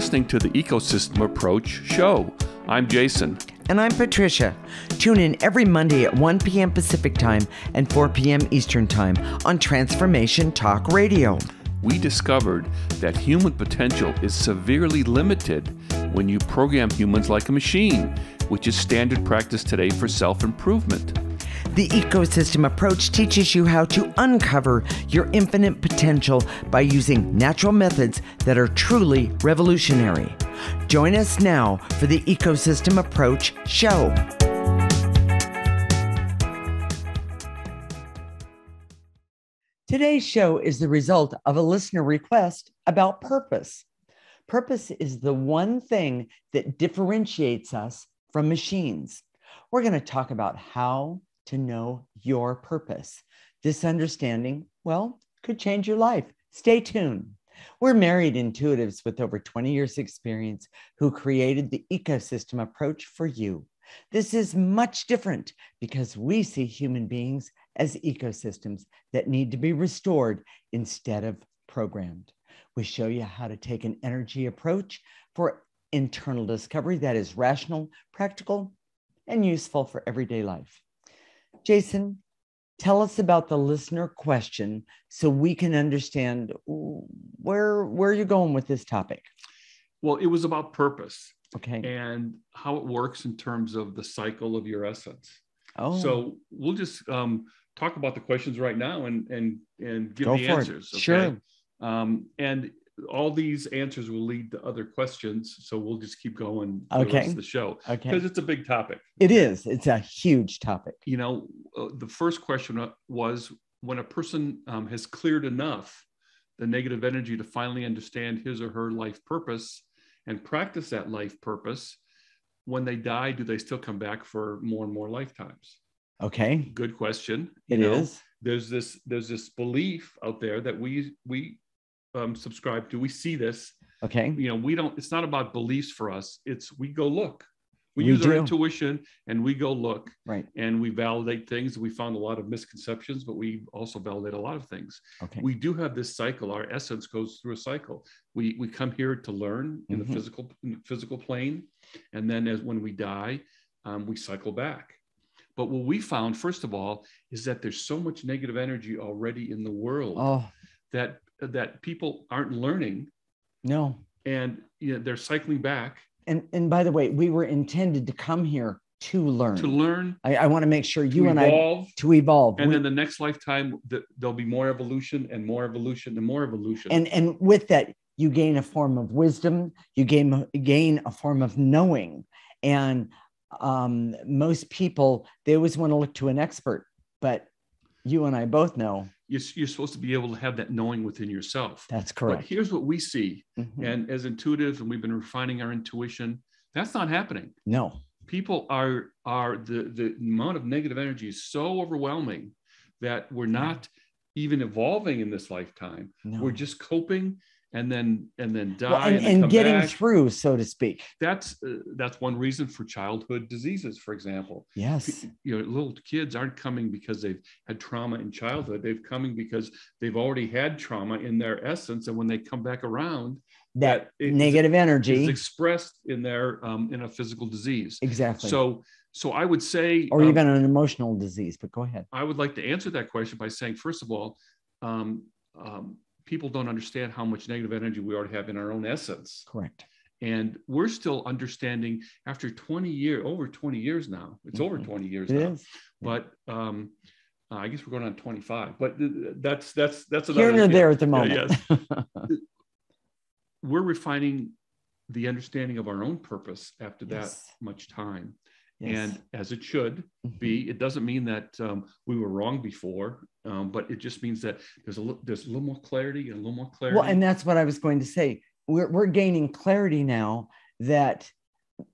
listening to the Ecosystem Approach show. I'm Jason. And I'm Patricia. Tune in every Monday at 1 p.m. Pacific Time and 4 p.m. Eastern Time on Transformation Talk Radio. We discovered that human potential is severely limited when you program humans like a machine, which is standard practice today for self-improvement. The Ecosystem Approach teaches you how to uncover your infinite potential by using natural methods that are truly revolutionary. Join us now for the Ecosystem Approach show. Today's show is the result of a listener request about purpose. Purpose is the one thing that differentiates us from machines. We're going to talk about how to know your purpose. This understanding, well, could change your life. Stay tuned. We're married intuitives with over 20 years experience who created the Ecosystem Approach for you. This is much different because we see human beings as ecosystems that need to be restored instead of programmed. We show you how to take an energy approach for internal discovery that is rational, practical, and useful for everyday life. Jason, tell us about the listener question so we can understand where you're going with this topic. Well, it was about purpose. Okay. And how it works in terms of the cycle of your essence. Oh. So we'll just talk about the questions right now and give Go the for answers. It. Okay? Sure. And all these answers will lead to other questions. So we'll just keep going for the rest of the show. Okay. Because it's a big topic. It is. It's a huge topic. You know, the first question was when a person has cleared enough the negative energy to finally understand his or her life purpose and practice that life purpose, when they die, do they still come back for more and more lifetimes? Okay. Good question. It is. There's this belief out there that we subscribe to. We see this. Okay. You know, it's not about beliefs for us. We go look. We use our intuition and we go look. Right. And we validate things. We found a lot of misconceptions, but we also validate a lot of things. Okay. We do have this cycle. Our essence goes through a cycle. We come here to learn in the physical plane. And then when we die, we cycle back. But what we found, first of all, is that there's so much negative energy already in the world that people aren't learning. No. And they're cycling back. And by the way, we were intended to come here to learn. To learn. I want to make sure you and I to evolve. And then the next lifetime, there'll be more evolution and more evolution and more evolution. And with that, you gain a form of wisdom. You gain a form of knowing. And most people, they always want to look to an expert, but you and I both know you're supposed to be able to have that knowing within yourself. That's correct. But here's what we see. And as intuitives, and we've been refining our intuition, that's not happening. No. People are the amount of negative energy is so overwhelming that we're not even evolving in this lifetime. No. We're just coping and then die well, and come getting back. Through, so to speak. That's one reason for childhood diseases, for example. Yes. Little kids aren't coming because they've had trauma in childhood. They're coming because they've already had trauma in their essence, and when they come back around, that negative energy is expressed in their in a physical disease. Exactly. So I would say, or even an emotional disease. But go ahead. I would like to answer that question by saying, first of all, people don't understand how much negative energy we already have in our own essence. Correct. And we're still understanding after over 20 years now. It's over 20 years now. Is. But I guess we're going on 25. But that's another. Here or there at the moment. Yes. We're refining the understanding of our own purpose after that much time. Yes. And as it should be, it doesn't mean that we were wrong before, but it just means that there's a little more clarity and a little more clarity. Well, and that's what I was going to say. We're gaining clarity now that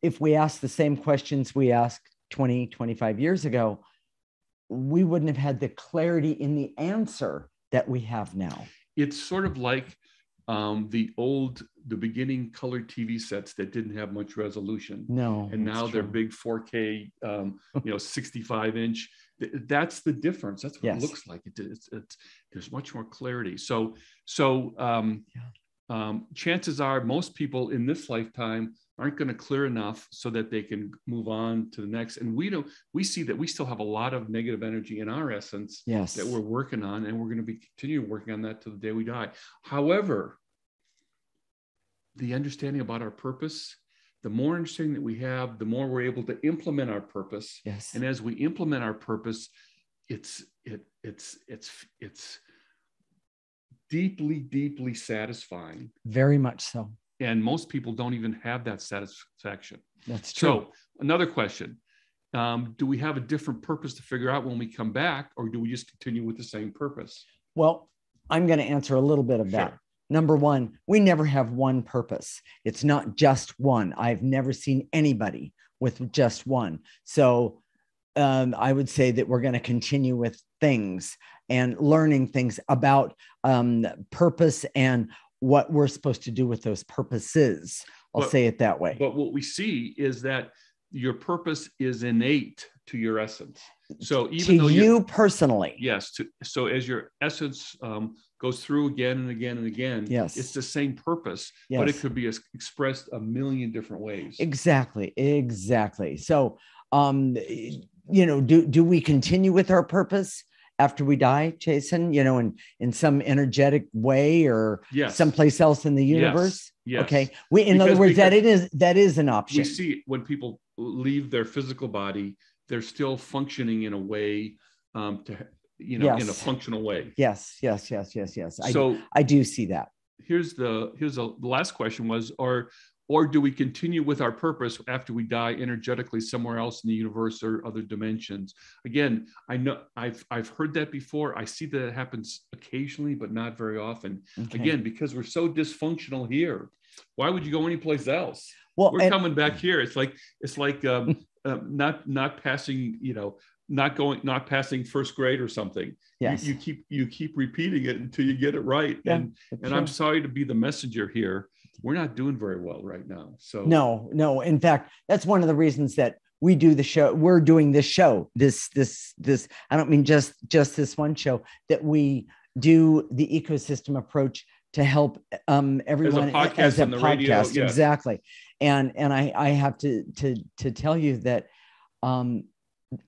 if we ask the same questions we asked 20, 25 years ago, we wouldn't have had the clarity in the answer that we have now. It's sort of like the beginning colored TV sets that didn't have much resolution. No. And now they're big 4K, 65-inch. That's the difference. That's what it looks like. There's much more clarity. So chances are most people in this lifetime aren't going to clear enough so that they can move on to the next. And we see that we still have a lot of negative energy in our essence that we're working on, and we're going to be continuing working on that till the day we die. However, the understanding about our purpose, the more understanding that we have, the more we're able to implement our purpose. Yes. And as we implement our purpose, it's deeply, deeply satisfying. Very much so. And most people don't even have that satisfaction. That's true. So another question, do we have a different purpose to figure out when we come back, or do we just continue with the same purpose? Well, I'm going to answer a little bit of that. Sure. Number one, we never have one purpose. It's not just one. I've never seen anybody with just one. So I would say that we're going to continue with things and learning things about purpose and what we're supposed to do with those purposes. I'll say it that way. But what we see is that your purpose is innate to your essence. So even though you personally, yes. So as your essence goes through again and again and again, yes, it's the same purpose, yes, but it could be expressed a million different ways. Exactly. So, do we continue with our purpose after we die, Jason, in some energetic way or someplace else in the universe? Yes. Okay. In other words, that is an option. We see when people leave their physical body, they're still functioning in a way in a functional way. Yes. So I do see that. Here's the last question was, or do we continue with our purpose after we die energetically somewhere else in the universe or other dimensions? Again, I know I've heard that before. I see that it happens occasionally, but not very often. Okay. Again, because we're so dysfunctional here. Why would you go anyplace else? Well, we're coming back here. It's like not passing, not passing first grade or something. Yes. You keep repeating it until you get it right. Yeah, and I'm sorry to be the messenger here. We're not doing very well right now. So no. In fact, that's one of the reasons that we do the show. We're doing this show. This. I don't mean just this one show, that we do the ecosystem approach to help everyone as a podcast. Radio, yes. Exactly. And I have to tell you that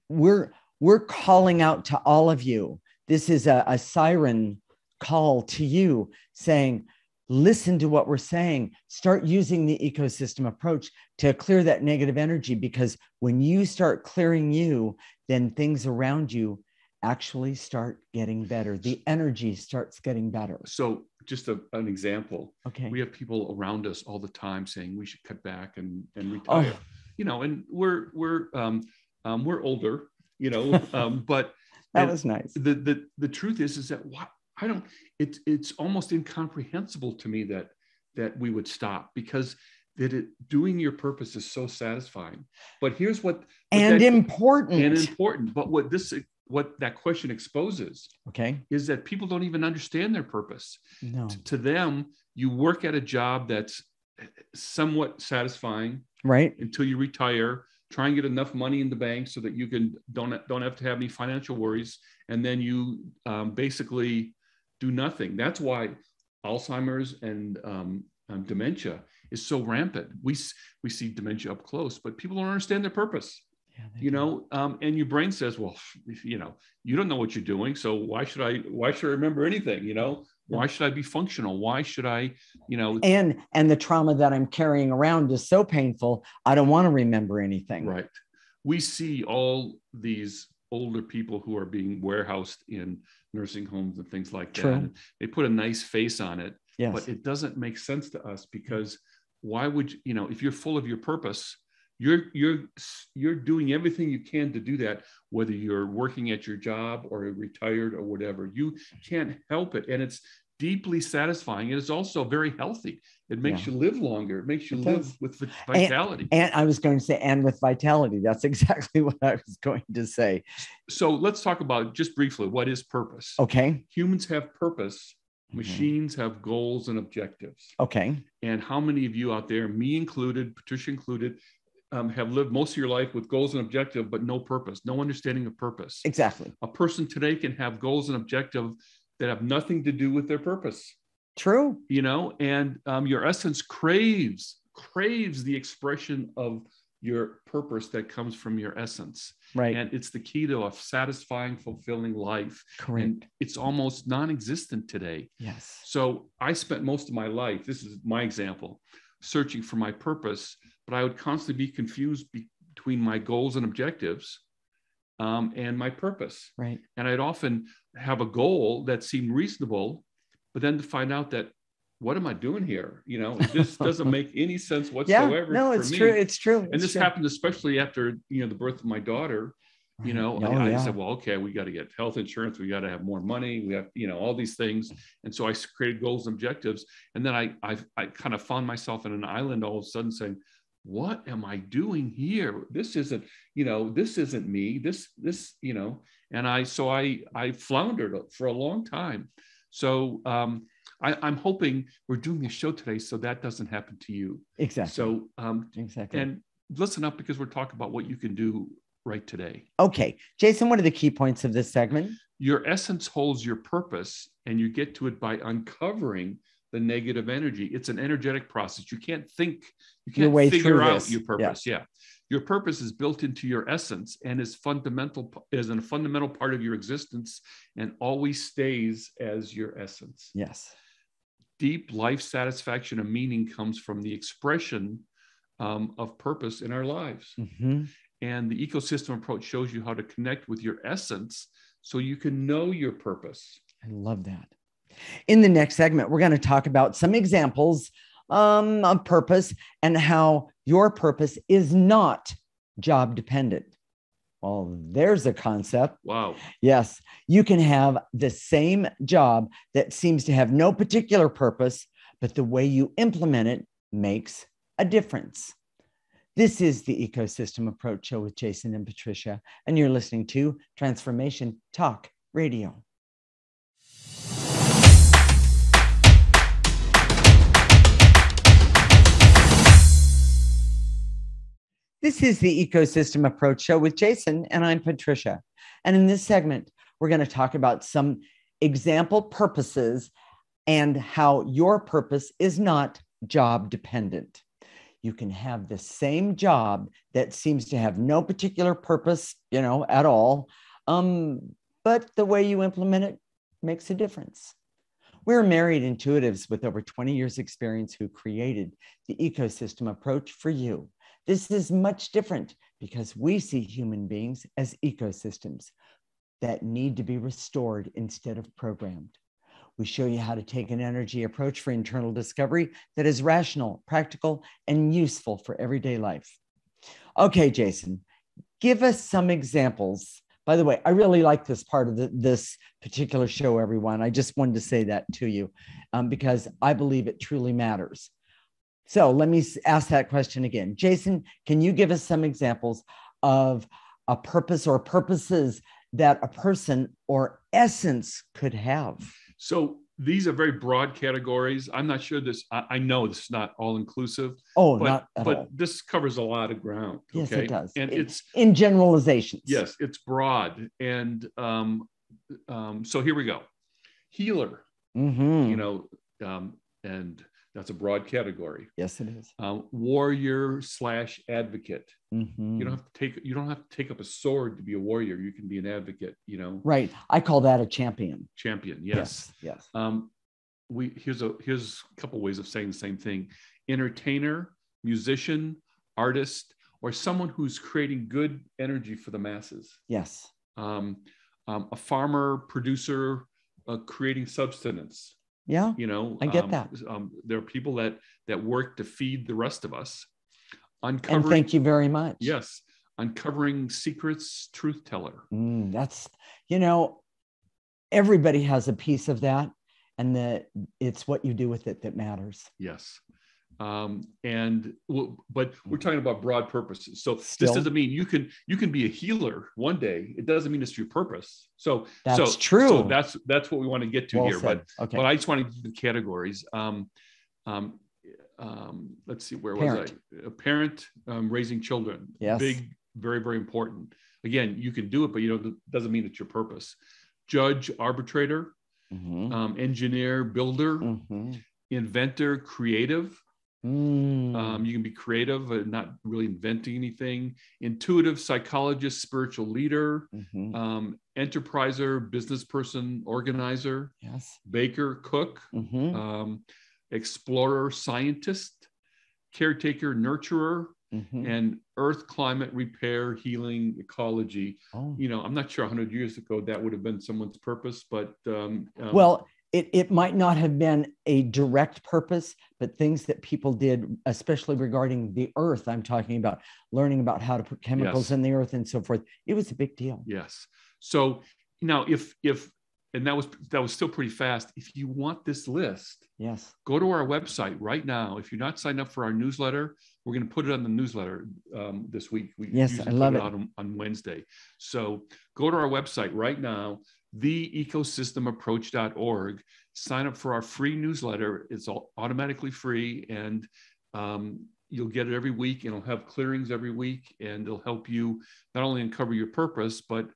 we're calling out to all of you. This is a siren call to you saying, listen to what we're saying. Start using the ecosystem approach to clear that negative energy, because when you start clearing you, then things around you actually start getting better. The energy starts getting better. So just an example. Okay. We have people around us all the time saying we should cut back and retire. And we're older, but that was nice. The truth is that it's almost incomprehensible to me that we would stop, because doing your purpose is so satisfying. But here's important. But what that question exposes, is that people don't even understand their purpose. No. To them, you work at a job that's somewhat satisfying, right, until you retire. Try and get enough money in the bank so that you don't have to have any financial worries, and then you basically do nothing. That's why Alzheimer's and dementia is so rampant. We see dementia up close, but people don't understand their purpose. And your brain says, well, you don't know what you're doing, so why should I remember anything? Why should I be functional? Why should I, And the trauma that I'm carrying around is so painful, I don't want to remember anything. Right. We see all these older people who are being warehoused in nursing homes and things like that. And they put a nice face on it, but it doesn't make sense to us, because why would if you're full of your purpose, you're doing everything you can to do that, whether you're working at your job or retired or whatever. You can't help it, and it's deeply satisfying. It is also very healthy. It makes you live longer. It makes you live with vitality. And I was going to say, and with vitality. That's exactly what I was going to say. So let's talk about, just briefly, what is purpose? Okay. Humans have purpose. Machines have goals and objectives. Okay. And how many of you out there, me included, Patricia included, have lived most of your life with goals and objectives, but no purpose, no understanding of purpose? Exactly. A person today can have goals and objectives that have nothing to do with their purpose. True. You know, and your essence craves the expression of your purpose that comes from your essence. Right. And it's the key to a satisfying, fulfilling life. Correct. And it's almost non-existent today. Yes. So I spent most of my life, this is my example, searching for my purpose, but I would constantly be confused between my goals and objectives and my purpose. Right. And I'd often have a goal that seemed reasonable, but then to find out that, what am I doing here? You know, this doesn't make any sense whatsoever. No, for it's me. true. It's true. And this happened especially after, the birth of my daughter. Right. You know, I said, well, okay, we got to get health insurance. We got to have more money. We have, all these things. And so I created goals and objectives. And then I kind of found myself in an island all of a sudden saying, what am I doing here? This isn't me. And I floundered for a long time. So I'm hoping we're doing this show today so that doesn't happen to you. Exactly. So exactly. And listen up, because we're talking about what you can do right today. Okay, Jason, what are the key points of this segment? Your essence holds your purpose, and you get to it by uncovering the negative energy. It's an energetic process. You can't figure out your purpose. Yeah. Your purpose is built into your essence and is a fundamental part of your existence, and always stays as your essence. Yes. Deep life satisfaction and meaning comes from the expression of purpose in our lives. Mm-hmm. And the ecosystem approach shows you how to connect with your essence so you can know your purpose. I love that. In the next segment, we're going to talk about some examples of purpose and how your purpose is not job dependent. Well, there's a concept. Wow. Yes, you can have the same job that seems to have no particular purpose, but the way you implement it makes a difference. This is the Ecosystem Approach Show with Jason and Patricia, and you're listening to Transformation Talk Radio. This is the Ecosystem Approach Show with Jason, and I'm Patricia. And in this segment, we're going to talk about some example purposes and how your purpose is not job dependent. You can have the same job that seems to have no particular purpose, at all, but the way you implement it makes a difference. We're married intuitives with over 20 years experience who created the Ecosystem Approach for you. This is much different because we see human beings as ecosystems that need to be restored instead of programmed. We show you how to take an energy approach for internal discovery that is rational, practical, and useful for everyday life. Okay, Jason, give us some examples. By the way, I really like this part of this particular show, everyone. I just wanted to say that to you because I believe it truly matters. So let me ask that question again. Jason, can you give us some examples of a purpose or purposes that a person or essence could have? So these are very broad categories. I'm not sure I know this is not all inclusive. Oh, but, not at all. But this covers a lot of ground. Yes, okay? it does. And it's in generalizations. Yes, it's broad. And so here we go. Healer, and that's a broad category. Yes, it is. Warrior / advocate. Mm-hmm. You don't have to take up a sword to be a warrior. You can be an advocate, Right. I call that a champion. Champion, yes. Yes. Here's a couple ways of saying the same thing. Entertainer, musician, artist, or someone who's creating good energy for the masses. Yes. A farmer, producer, creating subsistence. Yeah, I get that. There are people that work to feed the rest of us. And thank you very much. Yes. Uncovering secrets, truth teller. That's, everybody has a piece of that, and it's what you do with it that matters. Yes. But we're talking about broad purposes. So this doesn't mean you can be a healer one day. It doesn't mean it's your purpose. So that's true. So that's what we want to get to here. Said. But I just want to do the categories. Let's see, where was I? A parent raising children. Yes. Big, very, very important. Again, you can do it, but it doesn't mean it's your purpose. Judge, arbitrator, engineer, builder, inventor, creative. You can be creative and not really inventing anything. Intuitive, psychologist, spiritual leader, enterpriser, business person, organizer, baker, cook, explorer, scientist, caretaker, nurturer, and earth, climate, repair, healing, ecology. I'm not sure 100 years ago that would have been someone's purpose, but well, it might not have been a direct purpose, but things that people did, especially regarding the earth, I'm talking about learning about how to put chemicals in the earth and so forth. It was a big deal. Yes. So now if and that was still pretty fast. If you want this list, go to our website right now. If you're not signed up for our newsletter, we're going to put it on the newsletter this week. We usually put it out on Wednesday. So go to our website right now, theecosystemapproach.org. Sign up for our free newsletter. It's all automatically free, and you'll get it every week, and it'll have clearings every week, and it'll help you not only uncover your purpose, but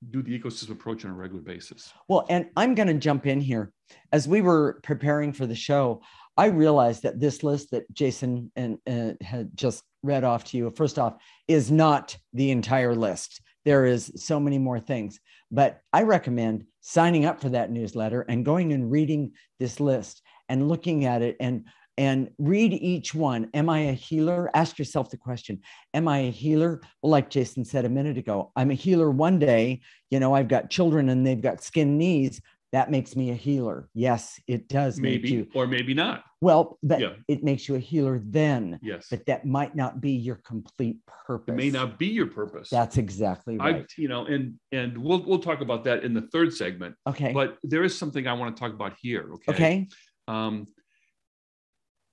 do the ecosystem approach on a regular basis. Well, and I'm going to jump in here. As we were preparing for the show, I realized that this list that Jason had just read off to you, first off, is not the entire list. There is so many more things, but I recommend signing up for that newsletter and going and reading this list and looking at it and read each one. Am I a healer? Ask yourself the question, am I a healer? Well, like Jason said a minute ago, I'm a healer one day. I've got children and they've got skin knees. That makes me a healer. Yes, it does. Maybe, or maybe not. Well, but it makes you a healer then. Yes. But that might not be your complete purpose. It may not be your purpose. That's exactly right. And we'll talk about that in the third segment. Okay. But there is something I want to talk about here. Okay.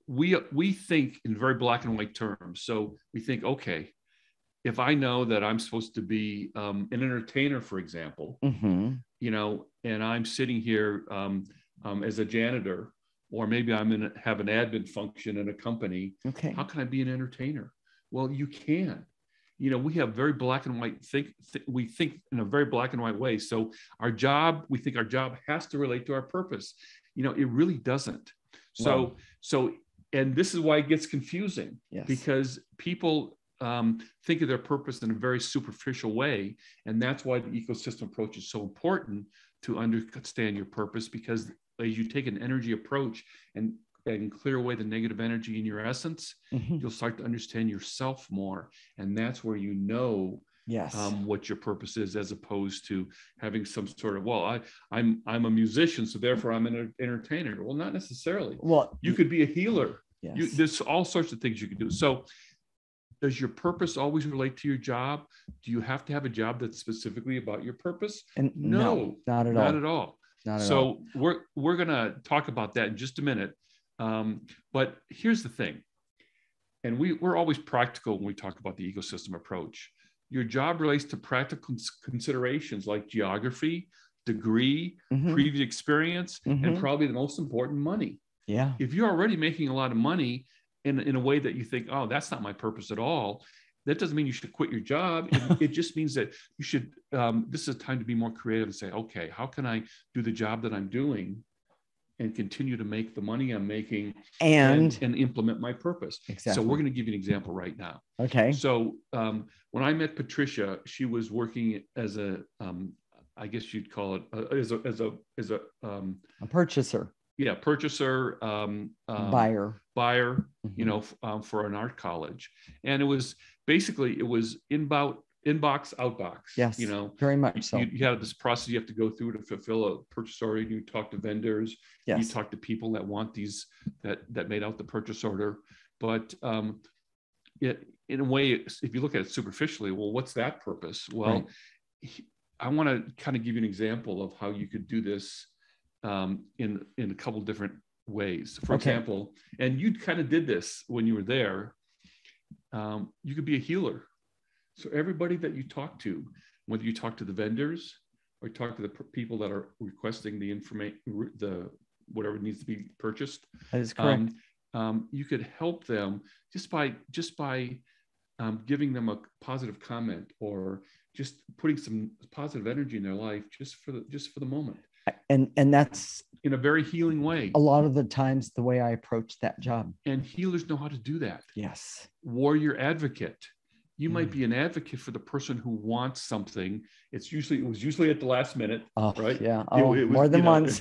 We think in very black and white terms. So we think, okay, if I know that I'm supposed to be an entertainer, for example, and I'm sitting here as a janitor, or maybe have an admin function in a company. Okay. How can I be an entertainer? Well, you can. We have very black and white we think in a very black and white way. So we think our job has to relate to our purpose. It really doesn't. So and this is why it gets confusing, because people think of their purpose in a very superficial way. And that's why the ecosystem approach is so important to understand your purpose, because as you take an energy approach and clear away the negative energy in your essence, you'll start to understand yourself more. And that's where what your purpose is, as opposed to having some sort of, I'm a musician, so therefore I'm an entertainer. Well, not necessarily. Well, you could be a healer. Yes. There's all sorts of things you can do. So does your purpose always relate to your job? Do you have to have a job that's specifically about your purpose? And no, not at all. Not at all. We're going to talk about that in just a minute. But here's the thing. And we're always practical when we talk about the ecosystem approach. Your job relates to practical considerations like geography, degree, previous experience, and probably the most important, money. Yeah. If you're already making a lot of money in a way that you think, oh, that's not my purpose at all, that doesn't mean you should quit your job. It just means that you should, this is a time to be more creative and say, okay, how can I do the job that I'm doing and continue to make the money I'm making and implement my purpose? Exactly. So we're going to give you an example right now. Okay. So when I met Patricia, she was working as I guess you'd call it as a purchaser. Yeah, purchaser, buyer, for an art college. And it was basically, inbox, outbox. Yes, very much so. You have this process you have to go through to fulfill a purchase order. You talk to vendors. Yes. You talk to people that want these, that made out the purchase order. But in a way, if you look at it superficially, well, what's that purpose? Well, I want to kind of give you an example of how you could do this in a couple different ways. For example, and you kind of did this when you were there, you could be a healer. So everybody that you talk to, whether you talk to the vendors or talk to the people that are requesting the information, whatever needs to be purchased, that is correct. You could help them just by giving them a positive comment, or just putting some positive energy in their life just for the moment. And that's in a very healing way. A lot of the times the way I approach that job. And healers know how to do that. Yes. Warrior advocate. You might be an advocate for the person who wants something. It was usually at the last minute, right? Yeah. It was, more than once.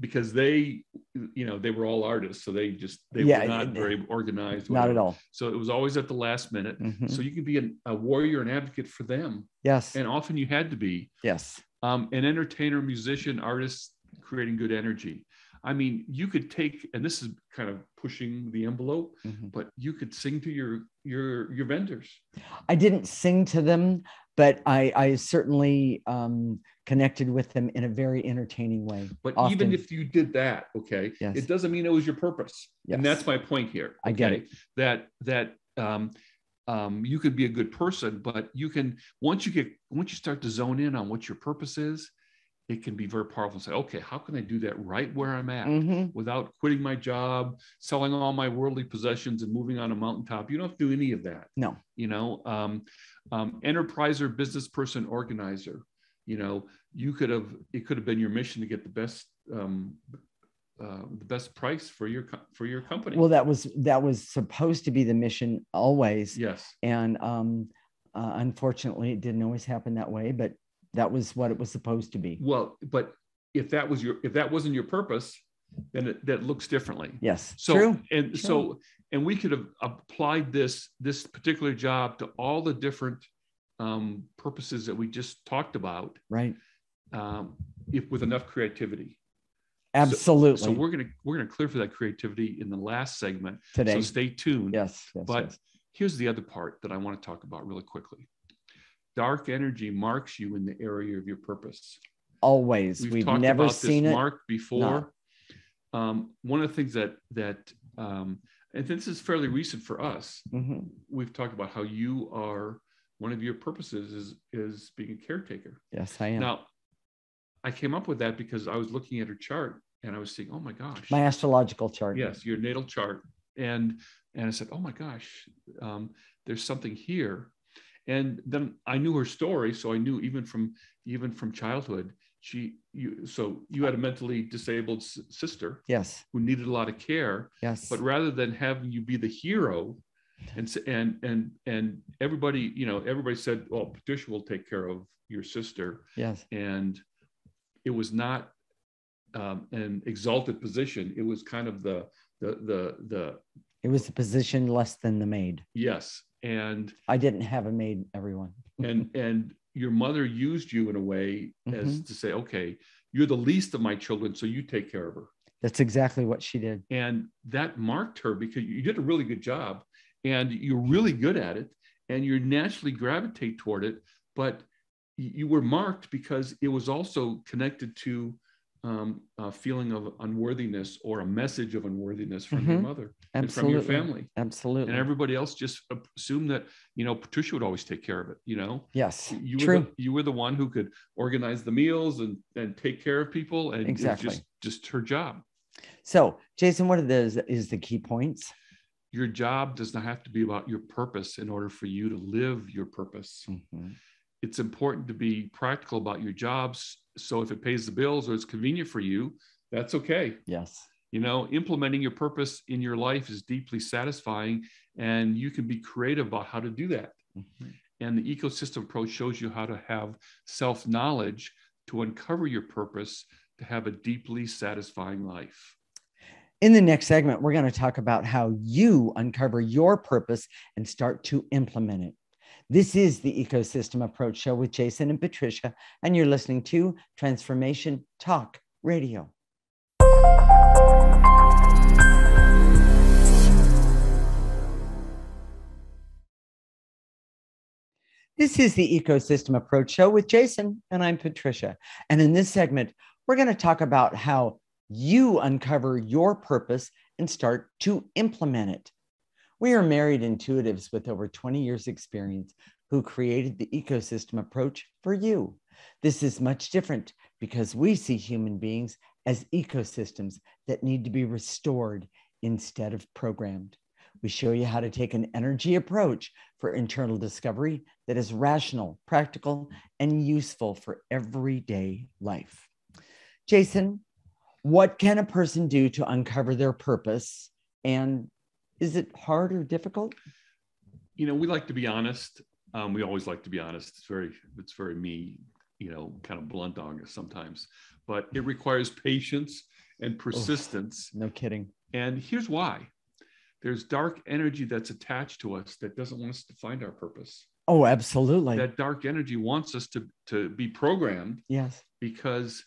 Because they were all artists, so they were not very organized. Not at all. So it was always at the last minute. Mm-hmm. So you can be a warrior and advocate for them. Yes. And often you had to be. Yes. An entertainer, musician, artist, creating good energy. I mean, you could take, and this is kind of pushing the envelope, but you could sing to your vendors. I didn't sing to them, but I certainly connected with them in a very entertaining way. But often, even if you did that, okay, yes. It doesn't mean it was your purpose. Yes. And that's my point here. Okay? I get it. That you could be a good person, but you can, once you start to zone in on what your purpose is, it can be very powerful. Say, okay, how can I do that right where I'm at without quitting my job, selling all my worldly possessions and moving on a mountaintop? You don't have to do any of that. No. Enterprise or business person, organizer, it could have been your mission to get the best price for your company. Well, that was supposed to be the mission always. Yes. And unfortunately, it didn't always happen that way, but that was what it was supposed to be. Well, but if that wasn't your purpose, then that looks differently. Yes. So, true. And true. so, and we could have applied this particular job to all the different purposes that we just talked about. Right. If with enough creativity. Absolutely. So we're gonna clear for that creativity in the last segment today. So stay tuned. Yes. But here's the other part that I want to talk about really quickly. Dark energy marks you in the area of your purpose. Always. We've talked never about seen this it marked before. No. One of the things that and this is fairly recent for us. We've talked about how you are, one of your purposes is being a caretaker. Yes, I am. Now, I came up with that because I was looking at her chart and I was saying, oh my gosh. My astrological chart. Yes, your natal chart. And I said, oh my gosh, there's something here. And then I knew her story. So I knew even from childhood, you had a mentally disabled sister. Yes. Who needed a lot of care. Yes. But rather than having you be the hero and everybody, everybody said, well, Patricia will take care of your sister. Yes. And it was not an exalted position. It was kind of it was the position less than the maid. Yes. And I didn't have a maid, everyone. and your mother used you in a way as to say, okay, you're the least of my children, so you take care of her. That's exactly what she did. And that marked her because you did a really good job and you're really good at it and you naturally gravitate toward it. But you were marked because it was also connected to a feeling of unworthiness or a message of unworthiness from your mother and from your family. Absolutely. And everybody else just assumed that, Patricia would always take care of it, Yes, you were the one who could organize the meals and take care of people. And exactly. It was just her job. So, Jason, what is the key points? Your job does not have to be about your purpose in order for you to live your purpose. It's important to be practical about your jobs. So if it pays the bills or it's convenient for you, that's okay. Yes. Implementing your purpose in your life is deeply satisfying and you can be creative about how to do that. And the ecosystem approach shows you how to have self-knowledge to uncover your purpose, to have a deeply satisfying life. In the next segment, we're going to talk about how you uncover your purpose and start to implement it. This is the Ecosystem Approach Show with Jason and Patricia, and you're listening to Transformation Talk Radio. This is the Ecosystem Approach Show with Jason, and I'm Patricia. And in this segment, we're going to talk about how you uncover your purpose and start to implement it. We are married intuitives with over 20 years experience who created the ecosystem approach for you. This is much different because we see human beings as ecosystems that need to be restored instead of programmed. We show you how to take an energy approach for internal discovery that is rational, practical, and useful for everyday life. Jason, what can a person do to uncover their purpose? And is it hard or difficult? We like to be honest. We always like to be honest. It's very me, kind of blunt on us sometimes, but it requires patience and persistence. No kidding. And here's why. There's dark energy that's attached to us that doesn't want us to find our purpose. Oh, absolutely. That dark energy wants us to be programmed. Yes. Because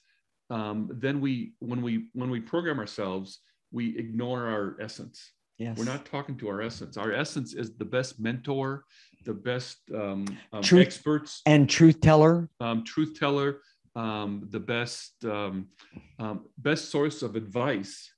then when we program ourselves, we ignore our essence. Yes. We're not talking to our essence. Our essence is the best mentor, the best experts and truth teller. The best source of advice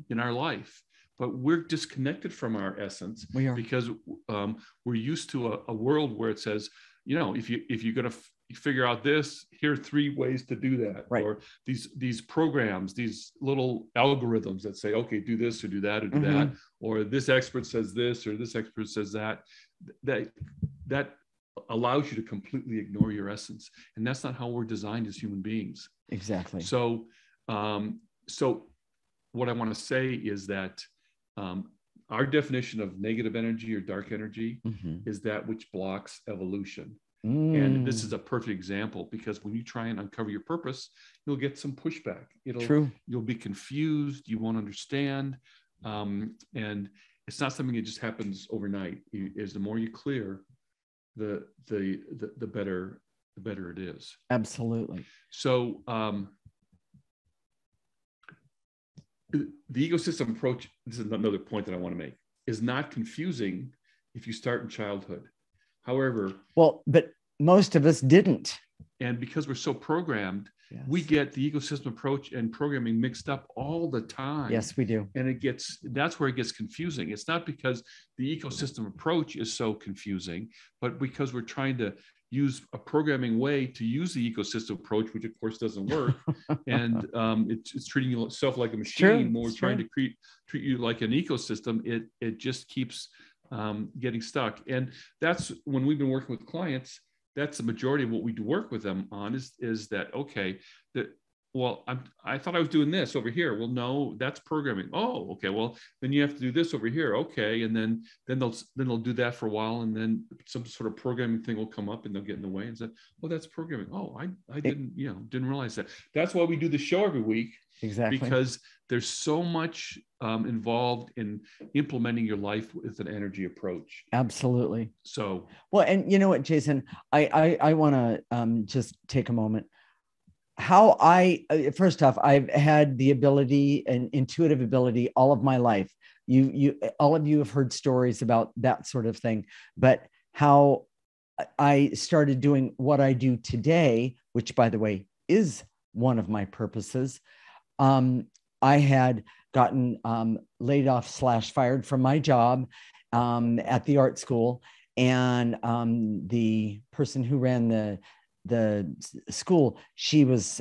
in our life. But we're disconnected from our essence. We are. Because we're used to a world where it says, if you're going to figure out this, here are 3 ways to do that. Right. Or these programs, these little algorithms that say, okay, do this or do that or do that, or this expert says this or this expert says that allows you to completely ignore your essence. And that's not how we're designed as human beings. Exactly. So what I want to say is that our definition of negative energy or dark energy is that which blocks evolution. And this is a perfect example, because when you try and uncover your purpose, you'll get some pushback. You'll be confused. You won't understand. And it's not something that just happens overnight. The more you clear, the better it is. Absolutely. So the ecosystem approach, this is another point that I want to make, is not confusing if you start in childhood. However, but most of us didn't. And because we're so programmed, yes, we get the ecosystem approach and programming mixed up all the time. Yes, we do. And that's where it gets confusing. It's not because the ecosystem approach is so confusing, but because we're trying to use a programming way to use the ecosystem approach, which of course doesn't work. And it's treating yourself like a machine. When we're trying to treat you like an ecosystem, it just keeps getting stuck. And that's when we've been working with clients, that's the majority of what we do work with them on is that, okay, I thought I was doing this over here. Well, no, that's programming. Oh, okay. Well, then you have to do this over here. Okay. And then they'll do that for a while. And then some sort of programming thing will come up and they'll get in the way and say, oh, that's programming. Oh, I didn't realize that. That's why we do the show every week. Exactly. Because there's so much involved in implementing your life with an energy approach. Absolutely. So, well, and you know what, Jason, I want to just take a moment. First off, I've had the ability and intuitive ability all of my life. All of you have heard stories about that sort of thing, but how I started doing what I do today, which by the way, is one of my purposes. I had gotten laid off / fired from my job at the art school. And the person who ran the school,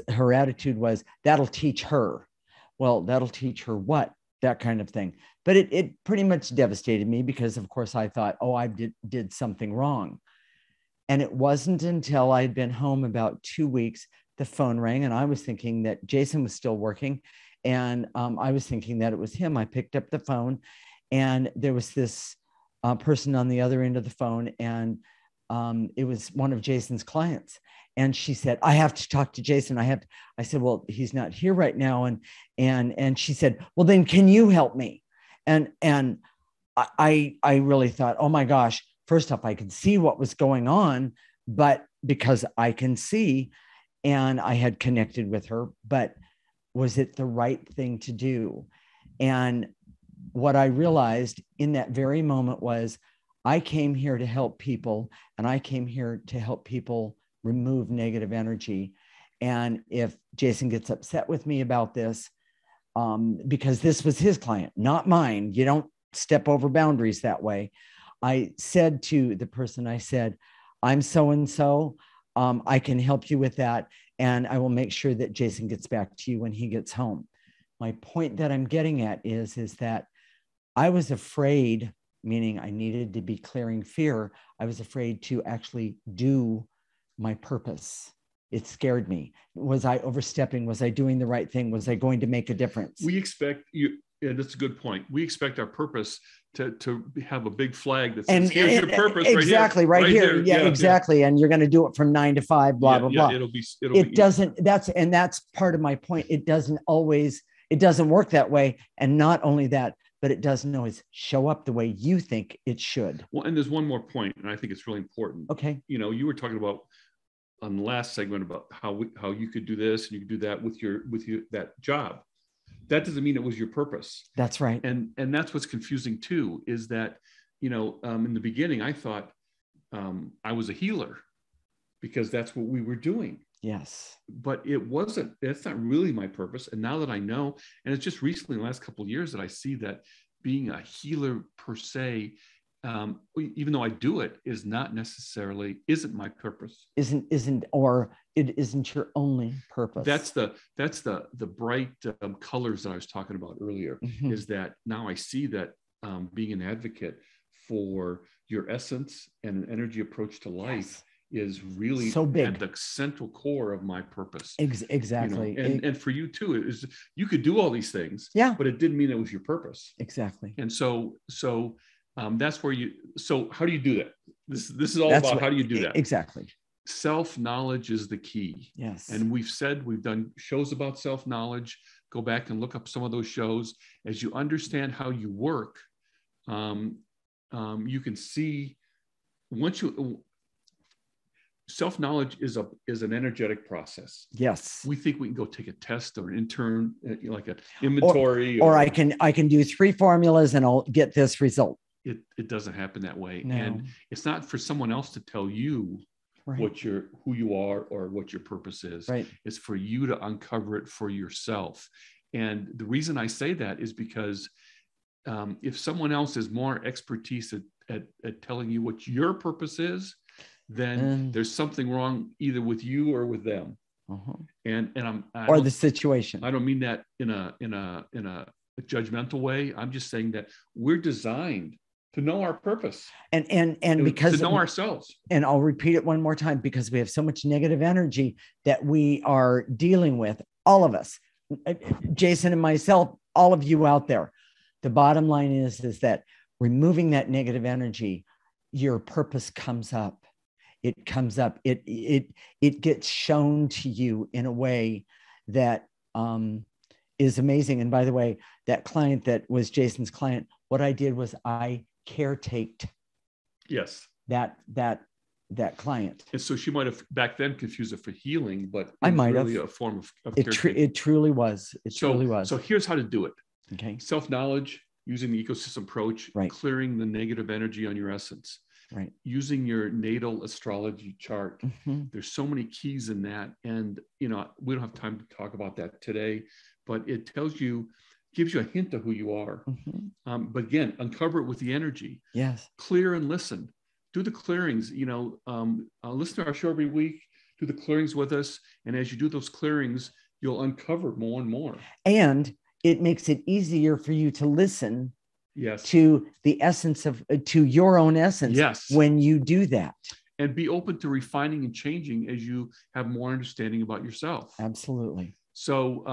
her attitude was, that'll teach her. Well, that'll teach her what? That kind of thing. But it pretty much devastated me because, of course, I thought, oh, I did something wrong. And it wasn't until I'd been home about 2 weeks, the phone rang, and I was thinking that Jason was still working. And I was thinking that it was him. I picked up the phone, and there was this person on the other end of the phone, and it was one of Jason's clients. And she said, I have to talk to Jason. I said, well, he's not here right now. And she said, well, then can you help me? And I really thought, oh my gosh, first off, I could see what was going on, but because I can see, and I had connected with her, but was it the right thing to do? And what I realized in that very moment was, I came here to help people, and I came here to help people remove negative energy. And if Jason gets upset with me about this, because this was his client, not mine, you don't step over boundaries that way. I said to the person, I said, I'm so-and-so, I can help you with that. And I will make sure that Jason gets back to you when he gets home. My point that I'm getting at is that I was afraid meaning I needed to be clearing fear. I was afraid to actually do my purpose. It scared me. Was I overstepping? Was I doing the right thing? Was I going to make a difference? We expect you, and that's a good point. We expect our purpose to have a big flag that says, here's your purpose exactly, right here. Yeah, exactly. And you're going to do it from 9 to 5, blah, blah, blah. It doesn't, that's part of my point. It doesn't work that way. And not only that, but it doesn't always show up the way you think it should. Well, and there's one more point, and I think it's really important. Okay. You were talking about on the last segment about how you could do this and you could do that with your that job. That doesn't mean it was your purpose. That's right. And that's what's confusing too, is that, in the beginning, I thought I was a healer because that's what we were doing. Yes. But that's not really my purpose. And now that I know, and it's just recently, in the last couple of years, that I see that being a healer per se, even though I do it, isn't my purpose. Or it isn't your only purpose. That's the bright colors that I was talking about earlier. Mm-hmm. Is that now I see that being an advocate for your essence and an energy approach to life is really so big, at the central core of my purpose. Exactly. And for you too, is you could do all these things, but it didn't mean it was your purpose. Exactly. And so that's where so how do you do that? This is all about how do you do that? Exactly. Self-knowledge is the key. Yes. And we've done shows about self-knowledge. Go back and look up some of those shows. As you understand how you work, you can see self-knowledge is an energetic process. Yes. We think we can go take a test or an intern, like an inventory. Or I can do 3 formulas and I'll get this result. It doesn't happen that way. No. And it's not for someone else to tell you who you are or what your purpose is. Right. It's for you to uncover it for yourself. And the reason I say that is because if someone else has more expertise at telling you what your purpose is, then there's something wrong either with you or with them. Uh-huh. And or the situation. I don't mean that in a judgmental way. I'm just saying that we're designed to know our purpose and because to know ourselves. And I'll repeat it one more time, because we have so much negative energy that we are dealing with, all of us, Jason and myself, all of you out there. The bottom line is that removing that negative energy, your purpose comes up. It comes up. It gets shown to you in a way that is amazing. And by the way, that client that was Jason's client, what I did was I caretaked. Yes. That client. And so she might have back then confused it for healing, but I might really have. A form of It truly was. Truly was. So here's how to do it. Okay. Self-knowledge, using the ecosystem approach, clearing the negative energy on your essence. Right. Using your natal astrology chart. Mm-hmm. There's so many keys in that. And, we don't have time to talk about that today, but it gives you a hint of who you are. Mm-hmm. But again, uncover it with the energy. Yes. Clear and listen. Do the clearings, listen to our show every week, do the clearings with us. And as you do those clearings, you'll uncover more and more. And it makes it easier for you to listen yes. to the essence to your own essence. Yes. When you do that. And be open to refining and changing as you have more understanding about yourself. Absolutely. So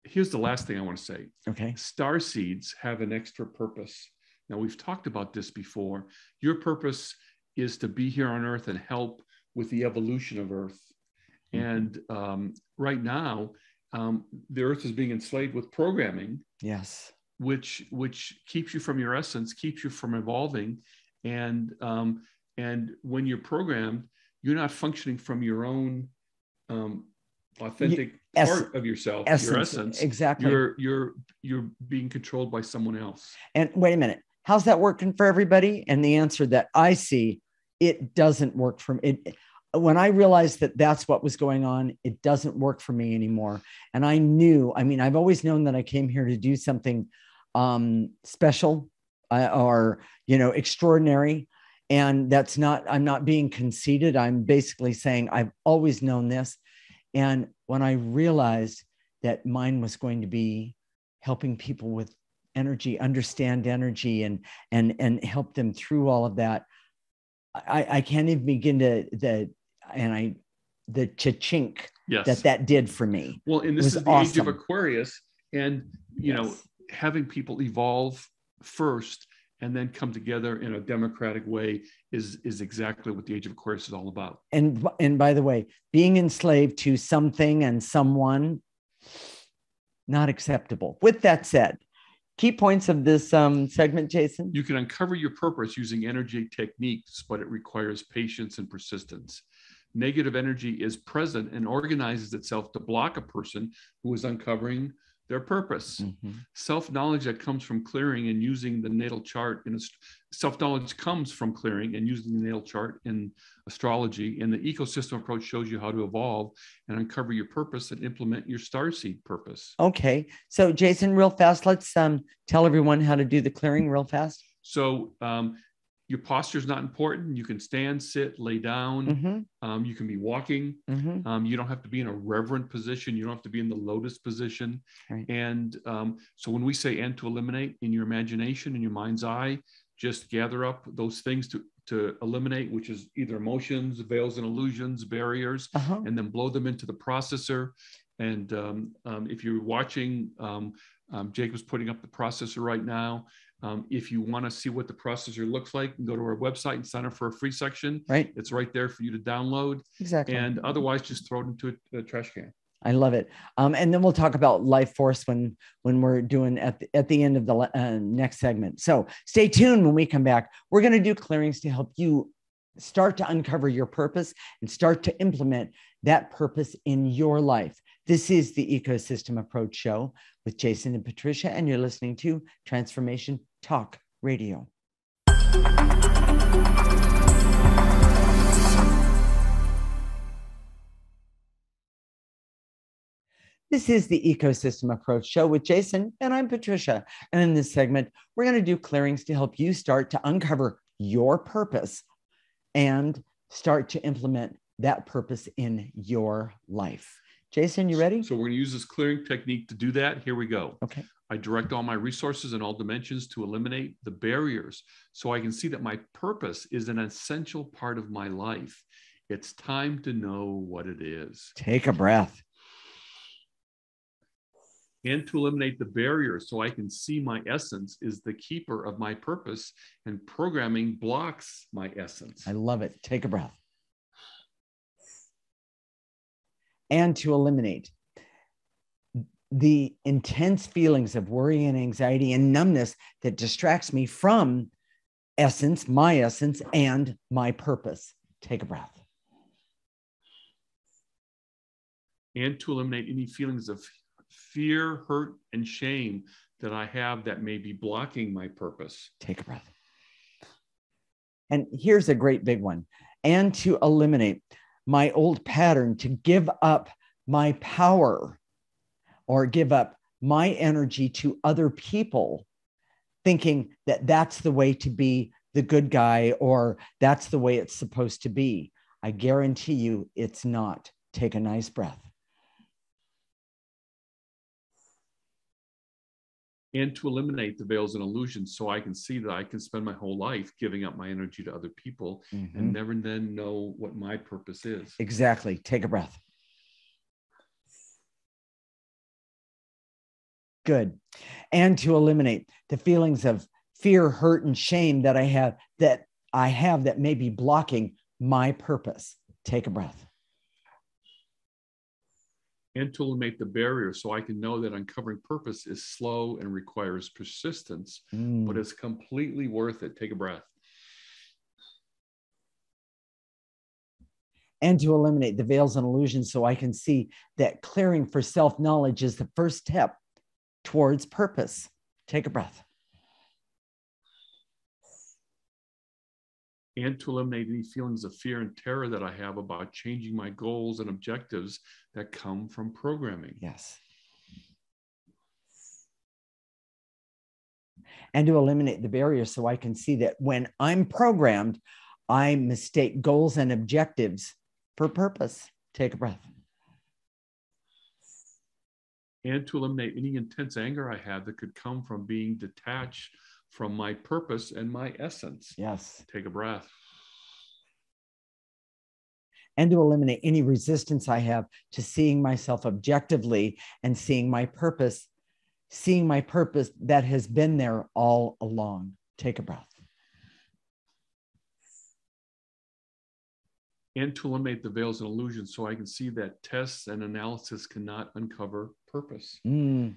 here's the last thing I want to say. Okay. Starseeds have an extra purpose. Now, we've talked about this before. Your purpose is to be here on Earth and help with the evolution of Earth. Mm-hmm. And right now, the Earth is being enslaved with programming. Yes. Which keeps you from your essence, keeps you from evolving. And when you're programmed, you're not functioning from your own authentic part of yourself, your essence. Exactly. You're being controlled by someone else. And wait a minute, how's that working for everybody? And the answer that I see, it doesn't work for me. When I realized that that's what was going on, it doesn't work for me anymore. And I've always known that I came here to do something special or extraordinary. And I'm not being conceited. I'm basically saying I've always known this. And when I realized that mine was going to be helping people with energy, understand energy, and help them through all of that. I can't even begin to the cha-chink that did for me. Well, and this is the age of Aquarius, and you know, having people evolve first and then come together in a democratic way is exactly what the age of Aquarius is all about. And by the way, being enslaved to something and someone, not acceptable. With that said, key points of this segment, Jason. You can uncover your purpose using energy techniques, but it requires patience and persistence. Negative energy is present and organizes itself to block a person who is uncovering their purpose. Mm-hmm. Self-knowledge that comes from clearing and using the natal chart self-knowledge comes from clearing and using the natal chart in astrology. And the ecosystem approach shows you how to evolve and uncover your purpose and implement your starseed purpose. Okay. So Jason, real fast, let's tell everyone how to do the clearing real fast. So your posture is not important. You can stand, sit, lay down. Mm-hmm. You can be walking. Mm-hmm. You don't have to be in a reverent position. You don't have to be in the lotus position. Right. And so when we say and to eliminate, in your imagination, in your mind's eye, just gather up those things to eliminate, which is either emotions, veils and illusions, barriers, and then blow them into the processor. And if you're watching, Jacob's putting up the processor right now. If you want to see what the processor looks like, go to our website and sign up for a free section. Right. It's right there for you to download. Exactly. And otherwise, just throw it into a trash can. I love it. And then we'll talk about life force when we're doing at the end of the next segment. So stay tuned when we come back. We're going to do clearings to help you start to uncover your purpose and start to implement that purpose in your life. This is the Ecosystem Approach Show with Jason and Patricia, and you're listening to Transformation Talk Radio. This is the Ecosystem Approach Show with Jason, and I'm Patricia. And in this segment, we're going to do clearings to help you start to uncover your purpose and start to implement that purpose in your life. Jason, you ready? So we're going to use this clearing technique to do that. Here we go. Okay. I direct all my resources in all dimensions to eliminate the barriers so I can see that my purpose is an essential part of my life. It's time to know what it is. Take a breath. And to eliminate the barriers so I can see my essence is the keeper of my purpose, and programming blocks my essence. I love it. Take a breath. And to eliminate the intense feelings of worry and anxiety and numbness that distracts me from essence, my essence, and my purpose. Take a breath. And to eliminate any feelings of fear, hurt, and shame that I have that may be blocking my purpose. Take a breath. And here's a great big one. And to eliminate my old pattern to give up my power or give up my energy to other people, thinking that that's the way to be the good guy or that's the way it's supposed to be. I guarantee you it's not. Take a nice breath. And to eliminate the veils and illusions so I can see that I can spend my whole life giving up my energy to other people and never then know what my purpose is. Exactly. Take a breath. Good. And to eliminate the feelings of fear, hurt, and shame that I have that may be blocking my purpose. Take a breath. And to eliminate the barriers so I can know that uncovering purpose is slow and requires persistence, but it's completely worth it. Take a breath. And to eliminate the veils and illusions so I can see that clearing for self-knowledge is the first step towards purpose. Take a breath. And to eliminate any feelings of fear and terror that I have about changing my goals and objectives that come from programming. Yes. And to eliminate the barriers so I can see that when I'm programmed, I mistake goals and objectives for purpose. Take a breath. and to eliminate any intense anger I have that could come from being detached from my purpose and my essence. Yes. Take a breath. And to eliminate any resistance I have to seeing myself objectively and seeing my purpose that has been there all along. Take a breath. And to eliminate the veils and illusions so I can see that tests and analysis cannot uncover purpose. Yeah.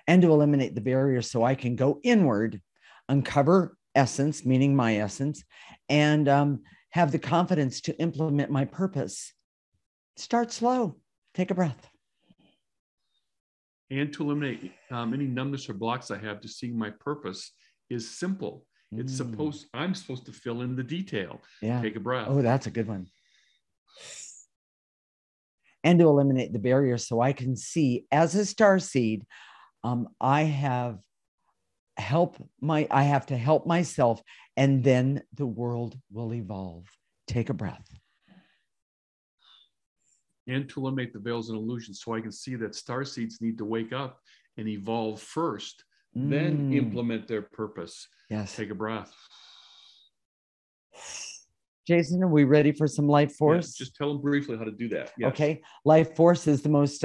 And to eliminate the barriers so I can go inward, uncover essence, meaning my essence, and have the confidence to implement my purpose. Start slow. Take a breath. And to eliminate any numbness or blocks I have to seeing my purpose is simple. It's I'm supposed to fill in the detail. Yeah. Take a breath. Oh, that's a good one. And to eliminate the barriers so I can see as a starseed, I have to help myself, and then the world will evolve. Take a breath. And to eliminate the veils and illusions so I can see that starseeds need to wake up and evolve first, then implement their purpose. Yes. Take a breath. Jason, are we ready for some life force? Yeah, just tell them briefly how to do that. Yes. Okay. Life force is the most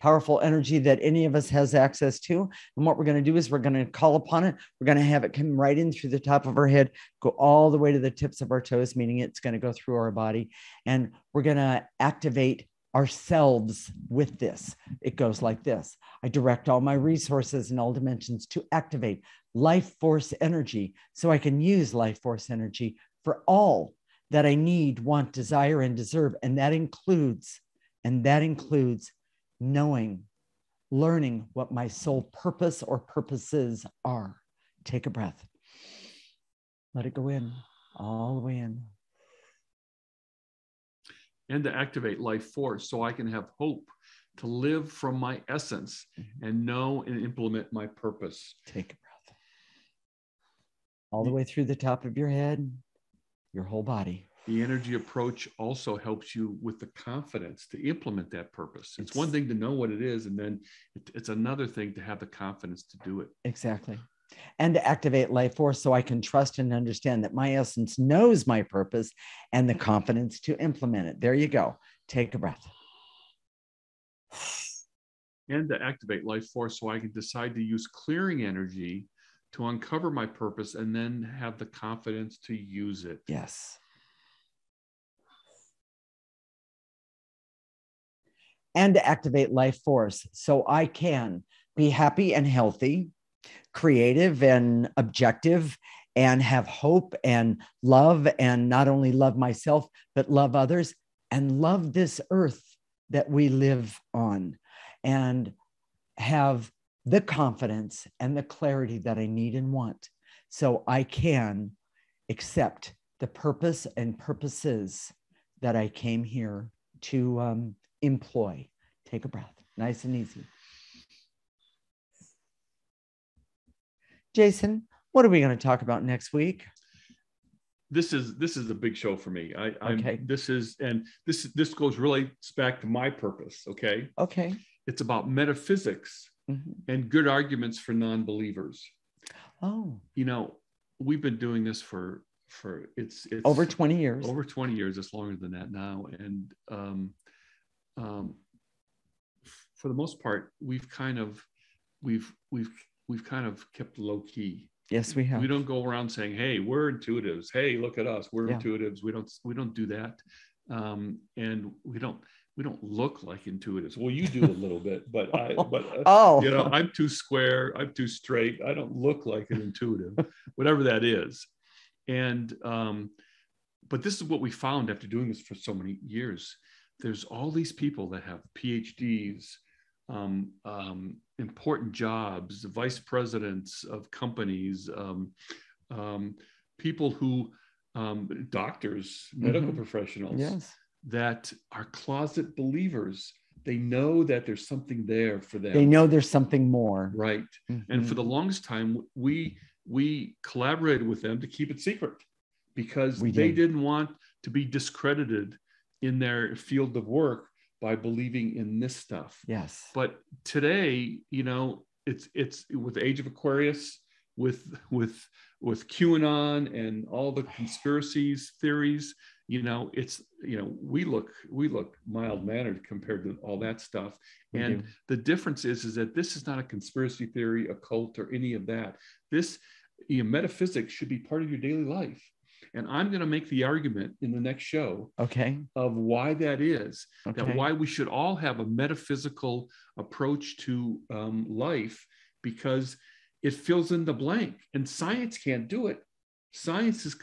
powerful energy that any of us has access to. And what we're going to do is we're going to call upon it. We're going to have it come right in through the top of our head, go all the way to the tips of our toes, meaning it's going to go through our body. And we're going to activate ourselves with this. It goes like this. I direct all my resources in all dimensions to activate life force energy so I can use life force energy for all that I need, want, desire, and deserve. And that includes knowing, learning what my soul purpose or purposes are. Take a breath. Let it go in, all the way in. And to activate life force so I can have hope to live from my essence and know and implement my purpose. Take a breath. All the way through the top of your head, your whole body. The energy approach also helps you with the confidence to implement that purpose. It's one thing to know what it is, and then it's another thing to have the confidence to do it. Exactly. And to activate life force so I can trust and understand that my essence knows my purpose and the confidence to implement it. There you go. Take a breath. And to activate life force so I can decide to use clearing energy to uncover my purpose and then have the confidence to use it. Yes. And to activate life force so I can be happy and healthy, creative and objective, and have hope and love, and not only love myself, but love others and love this earth that we live on, and have the confidence and the clarity that I need and want so I can accept the purpose and purposes that I came here to employ. Take a breath, nice and easy. Jason, what are we going to talk about next week? This is a big show for me. Okay. This goes really back to my purpose. Okay. Okay. It's about metaphysics and good arguments for non-believers. Oh. You know, we've been doing this for it's over 20 years. Over 20 years. It's longer than that now. And for the most part, we've kind of kept low key. Yes, we have. We don't go around saying, "Hey, we're intuitives. Hey, look at us. We're intuitives." We don't do that, and we don't look like intuitives. Well, you do a little bit, but you know, I'm too square. I'm too straight. I don't look like an intuitive, whatever that is. And but this is what we found after doing this for so many years. There's all these people that have PhDs, important jobs, vice presidents of companies, people who, doctors, medical professionals, that are closet believers. They know that there's something there for them. They know there's something more. Right. And for the longest time, we collaborated with them to keep it secret because they didn't want to be discredited in their field of work by believing in this stuff. Yes. But today, it's with the age of Aquarius, with QAnon and all the conspiracies theories, we look mild-mannered compared to all that stuff. And the difference is that this is not a conspiracy theory, a cult, or any of that. This metaphysics should be part of your daily life. And I'm going to make the argument in the next show of why that is, that why we should all have a metaphysical approach to life, because it fills in the blank, and science can't do it. Science is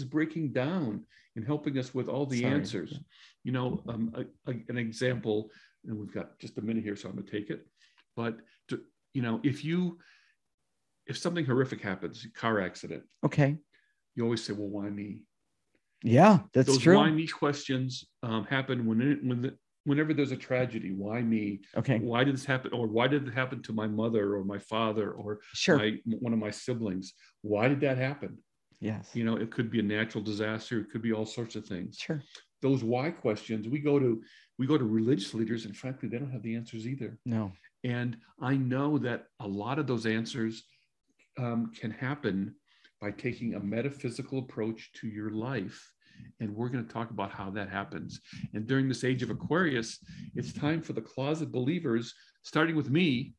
breaking down and helping us with all the answers. An example, and we've got just a minute here, so I'm going to take it. But if something horrific happens, a car accident, you always say, well, why me? Yeah, that's Those true. Why me questions happen whenever there's a tragedy. Why me? Why did this happen? Or why did it happen to my mother or my father or one of my siblings? Why did that happen? Yes. It could be a natural disaster. It could be all sorts of things. Sure. Those why questions, we go to religious leaders, and frankly, they don't have the answers either. No. And I know that a lot of those answers can happen by taking a metaphysical approach to your life. And we're going to talk about how that happens. And during this age of Aquarius, it's time for the closet believers, starting with me.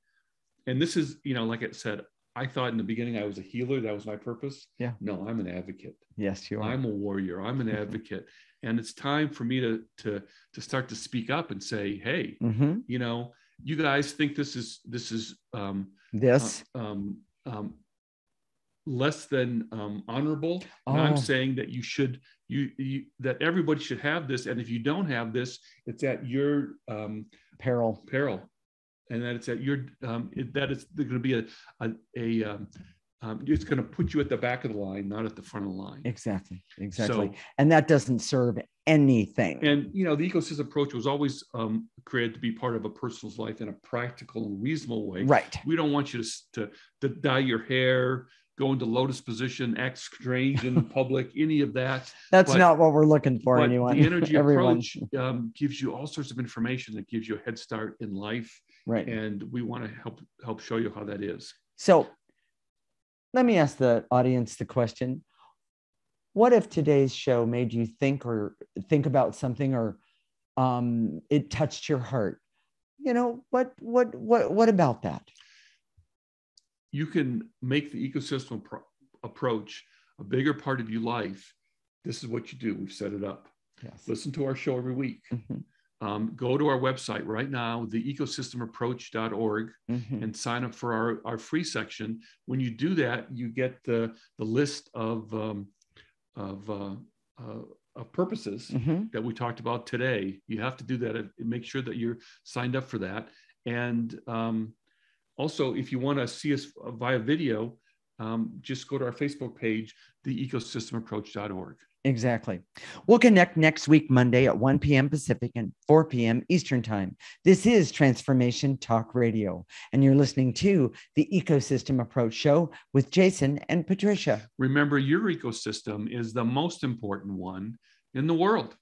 And this is, like I said, I thought in the beginning I was a healer. That was my purpose. Yeah. No, I'm an advocate. Yes, you are. I'm a warrior. I'm an advocate. And it's time for me to start to speak up and say, hey, you guys think this is less than honorable. And I'm saying that that everybody should have this. And if you don't have this, it's at your peril. And that it's at your, that it's going to be it's going to put you at the back of the line, not at the front of the line. Exactly. So, and that doesn't serve anything. And, the ecosystem approach was always created to be part of a person's life in a practical and reasonable way. Right. We don't want you to dye your hair, go into lotus position, act strange in public, any of that. That's not what we're looking for, anyone. The energy approach gives you all sorts of information that gives you a head start in life. Right. And we want to help show you how that is. So let me ask the audience the question. What if today's show made you think about something, or it touched your heart? What about that? You can make the ecosystem approach a bigger part of your life. This is what you do. We've set it up. Yes. Listen to our show every week. Go to our website right now, theecosystemapproach.org, and sign up for our free section. When you do that, you get the list of purposes that we talked about today. You have to do that and make sure that you're signed up for that. And also, if you want to see us via video, just go to our Facebook page, theecosystemapproach.org. Exactly. We'll connect next week, Monday at 1 p.m. Pacific and 4 p.m. Eastern Time. This is Transformation Talk Radio, and you're listening to the Ecosystem Approach Show with Jason and Patricia. Remember, your ecosystem is the most important one in the world.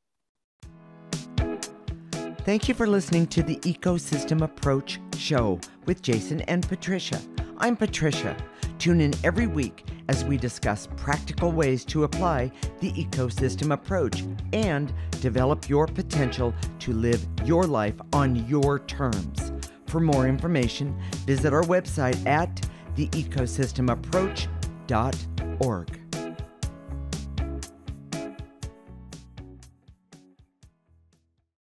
Thank you for listening to the Ecosystem Approach Show with Jason and Patricia. I'm Patricia. Tune in every week as we discuss practical ways to apply the ecosystem approach and develop your potential to live your life on your terms. For more information, visit our website at theecosystemapproach.org.